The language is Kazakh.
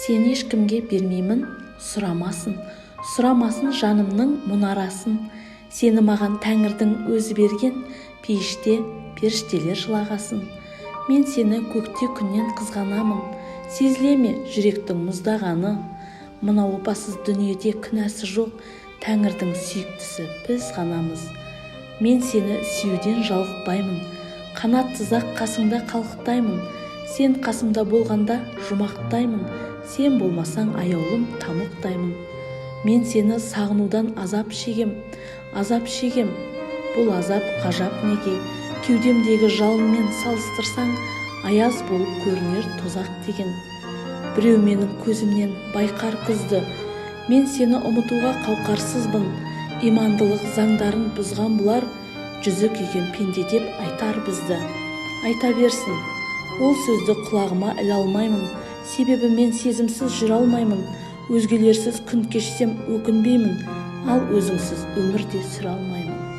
Сен ешкімге бермеймін, сұрамасын жанымның мұнарасын. Сені маған Тәңірдің өзі берген, пейіште періштелер жылағасын. Мен сені көкте күннен қызғанамын, сезіле ме жүректің мұздағаны? Мына опасыз дүниеде күнәсі жоқ, Тәңірдің сүйіктісі біз ғанамыз. Мен сені сүюден жалықпаймын, қанатсыз-ақ қасыңда қалықтаймын. Сен қасымда болғанда жұмақтаймын, сен болмасаң аяулым тамұқтаймын. Мен сені сағынудан азап шегем. Бұл азап ғажап неге? Кеудемдегі жалынмен салыстырсаң, аяз болып көрінер тозақ деген. Біреу менің көзімнен байқар күзді, мен сені ұмытуға қауқарсызбын. Имандылық заңдарын бұзған бұлар, жүзі күйген пенде деп айтар бізді. Айта берсін, ол сөзді құлағыма іле алмаймын, себебі мен сезімсіз жүре алмаймын. Өзгелерсіз күн кешсем өкінбеймін, ал өзіңсіз өмірде сүре алмаймын.